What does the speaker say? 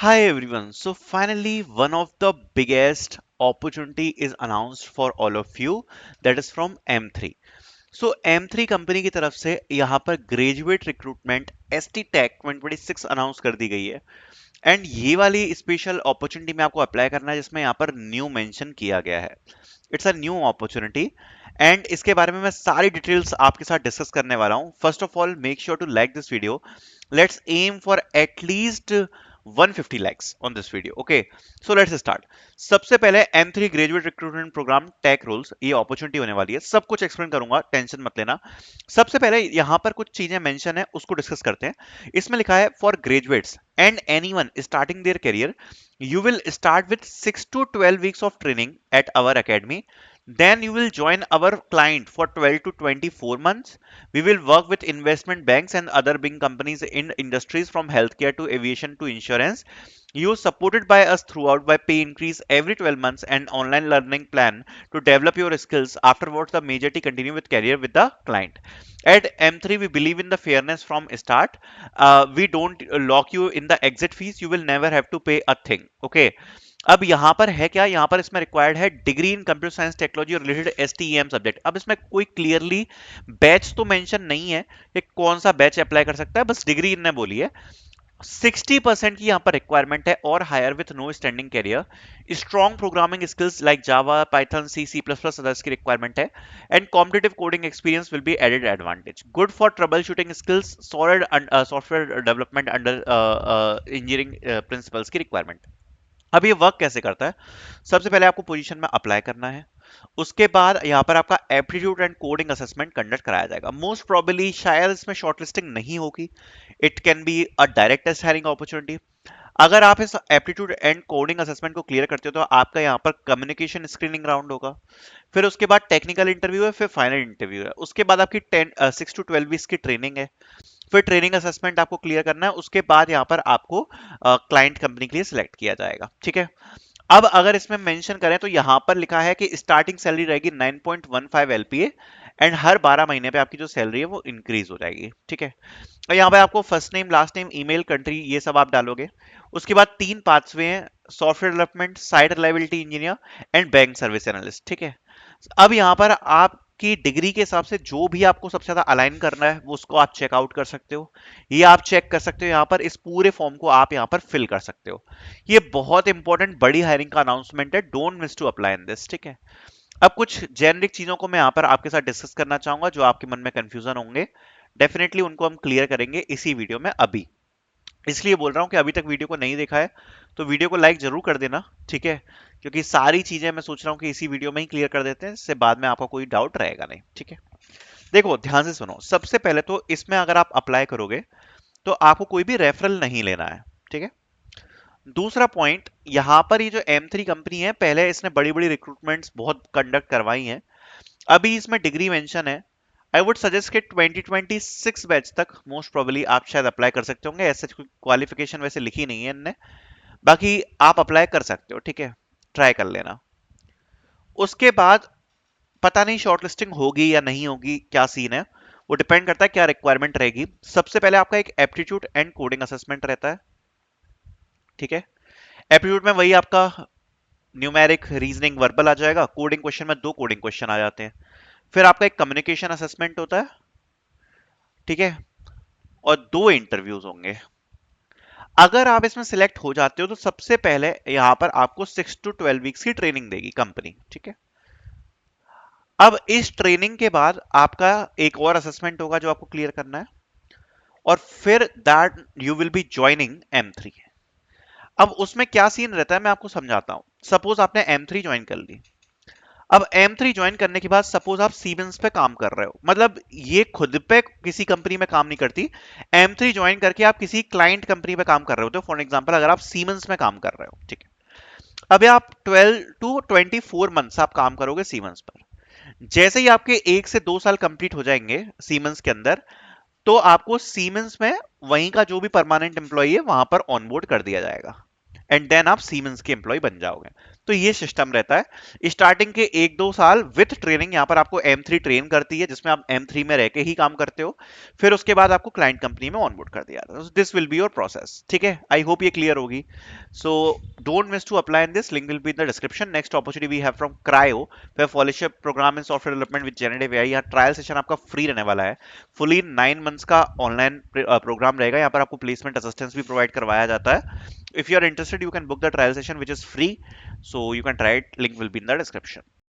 Hi everyone. So finally, one of the biggest opportunity is announced for all of you. That is from M3. So M3 company की तरफ से यहाँ पर graduate recruitment ST Tech 2026 announce कर दी गई है। And ये वाली स्पेशल अपॉर्चुनिटी में आपको अप्लाई करना है जिसमें यहाँ पर न्यू मेंशन किया गया है। It's a new opportunity and इसके बारे में मैं सारी डिटेल्स आपके साथ डिस्कस करने वाला हूँ। First of all make sure to like this video. Let's aim for at least 150 likes on this video. Okay, so let's start. सबसे पहले M3 graduate recruitment program tech roles, ये अपॉर्चुनिटी होने वाली है। सब कुछ एक्सप्लेन करूंगा, टेंशन मत लेना। सबसे पहले यहाँ पर कुछ चीजें मेंशन है, उसको डिस्कस करते हैं। इसमें लिखा है for graduates and anyone starting their career, you will start with 6 to 12 weeks of training at our academy. Then you will join our client for 12 to 24 months. We will work with investment banks and other big companies in industries from healthcare to aviation to insurance. You supported by us throughout by pay increase every 12 months and online learning plan to develop your skills. Afterwards, the majority continue with career with the client. At M3, we believe in the fairness from start. We don't lock you in the exit fees. You will never have to pay a thing. Okay. अब यहाँ पर है क्या, यहाँ पर इसमें required है degree in computer science technology related STEM subject. अब इसमें कोई क्लियरली बैच तो मेंशन नहीं है कि कौन सा बैच अप्लाई कर सकता है, बस डिग्री इनने बोली है। 60% की यहाँ पर रिक्वायरमेंट है और hire with no standing career. Strong programming skills like Java, Python, C plus plus others की रिक्वायरमेंट है। And competitive coding experience will be added advantage. Good for trouble shooting skills, solid software development under engineering principles की requirement. अब ये work कैसे करता है? सबसे पहले आपको पोजीशन में अप्लाई करना है। उसके बाद यहाँ पर आपका aptitude and coding assessment conduct कराया जाएगा। मोस्ट प्रोबेबली शायद इसमें शॉर्टलिस्टिंग नहीं होगी। It can be a direct test hiring opportunity. अगर आप इस एप्टीट्यूड एंड कोडिंग असेसमेंट को क्लियर करते हो तो आपका यहाँ पर कम्युनिकेशन स्क्रीनिंग राउंड होगा। फिर उसके बाद टेक्निकल इंटरव्यू है, फिर फाइनल इंटरव्यू है। उसके बाद आपकी 6 to 12 वीक्स की ट्रेनिंग है। फिर ट्रेनिंग असेसमेंट आपको क्लियर करना है। उसके बाद यहाँ पर आपको क्लाइंट कंपनी के लिए सिलेक्ट किया जाएगा। ठीक है। अब अगर इसमें मेंशन करें तो यहां पर लिखा है कि स्टार्टिंग सैलरी रहेगी 9.15 LPA एंड हर 12 महीने पे आपकी जो सैलरी है वो इंक्रीज हो जाएगी। ठीक है। और यहाँ पे आपको first name, last name, email, country, ये सब आप डालोगे। उसके बाद 3 पाथवे हैं, software development, site reliability engineer and bank service analyst. ठीक है। अब यहाँ पर आपकी डिग्री के हिसाब से जो भी आपको सबसे ज्यादा अलाइन करना है वो उसको आप चेकआउट कर सकते हो। ये आप चेक कर सकते हो, यहाँ पर इस पूरे फॉर्म को आप यहाँ पर फिल कर सकते हो। ये बहुत इंपॉर्टेंट बड़ी हायरिंग का अनाउंसमेंट है, don't miss to apply in this. ठीक है। अब कुछ जेनरिक चीजों को मैं यहाँ पर आपके साथ डिस्कस करना चाहूंगा जो आपके मन में कंफ्यूजन होंगे। डेफिनेटली उनको हम क्लियर करेंगे इसी वीडियो में अभी। इसलिए बोल रहा हूं कि अभी तक वीडियो को नहीं देखा है तो वीडियो को लाइक जरूर कर देना। ठीक है। क्योंकि सारी चीजें मैं सोच रहा हूँ कि इसी वीडियो में ही क्लियर कर देते हैं, इससे बाद में आपका कोई डाउट रहेगा नहीं। ठीक है। देखो ध्यान से सुनो। सबसे पहले तो इसमें अगर आप अप्लाई करोगे तो आपको कोई भी रेफरल नहीं लेना है। ठीक है। दूसरा पॉइंट, यहां पर ये जो M3 कंपनी है, पहले इसने बड़ी बड़ी रिक्रूटमेंट्स बहुत कंडक्ट करवाई हैं। अभी इसमें डिग्री मेंशन है। आई वुड सजेस्ट कि 2026 बैच तक मोस्ट प्रोबेबली आप शायद अप्लाई कर सकते होंगे। ऐसा कोई क्वालिफिकेशन वैसे लिखी नहीं है इनने, बाकी आप अप्लाई कर सकते हो। ठीक है। ट्राई कर लेना। उसके बाद पता नहीं शॉर्टलिस्टिंग होगी या नहीं होगी, क्या सीन है, वो डिपेंड करता है क्या रिक्वायरमेंट रहेगी। सबसे पहले आपका एक एप्टीट्यूड एंड कोडिंग असेसमेंट रहता है। ठीक है। एप्टीट्यूड में वही आपका न्यूमेरिक, रीजनिंग, वर्बल आ जाएगा। कोडिंग क्वेश्चन में 2 कोडिंग क्वेश्चन आ जाते हैं। फिर आपका एक कम्युनिकेशन असेसमेंट होता है। ठीक है। और 2 इंटरव्यूज होंगे। अगर आप इसमें सिलेक्ट हो जाते हो तो सबसे पहले यहां पर आपको 6 to 12 वीक्स की ट्रेनिंग देगी कंपनी। ठीक है। अब इस ट्रेनिंग के बाद आपका एक और असेसमेंट होगा जो आपको क्लियर करना है, और फिर that you will be joining M3। अब उसमें क्या सीन रहता है मैं आपको समझाता हूं। सपोज आपने M3 ज्वाइन कर ली। अब M3 ज्वाइन करने के बाद सपोज आप सीमेंस पे काम कर रहे हो, मतलब ये खुद पे किसी कंपनी में काम नहीं करती। M3 ज्वाइन करके आप किसी क्लाइंट कंपनी पे काम कर रहे हो। तो फॉर एग्जांपल अगर आप सीमेंस में काम कर रहे हो, ठीक है, अभी आप 12 to 24 मंथ्स आप काम करोगे सीमेंस पर। जैसे ही आपके 1 से 2 साल कंप्लीट हो जाएंगे सीमेंस के अंदर, तो आपको सीमेंस में वहीं का जो भी परमानेंट एम्प्लॉय है वहां पर ऑनबोर्ड कर दिया जाएगा एंड देन आप सीमेंस के एम्प्लॉय बन जाओगे। तो ये सिस्टम रहता है स्टार्टिंग के 1-2 साल विथ ट्रेनिंग। यहाँ पर आपको M3 ट्रेन करती है, जिसमें आप M3 में रह के ही काम करते हो। फिर उसके बाद आपको क्लाइंट कंपनी में ऑनबोर्ड कर दिया जाता है। This will be your process. ठीक है, आई होप ये क्लियर होगी। So don't miss to apply in this, link will be in the description. Next opportunity we have from Crio, where fellowship program in software development with generative AI। यहाँ trial session आपका free रहने वाला है। Fully 9 months का online programme रहेगा। यहाँ पर आपको प्लेसमेंट असिस्टेंस भी प्रोवाइड करवाया जाता है। If you are interested, you can book the trial session which is free, so you can try it, link will be in the description.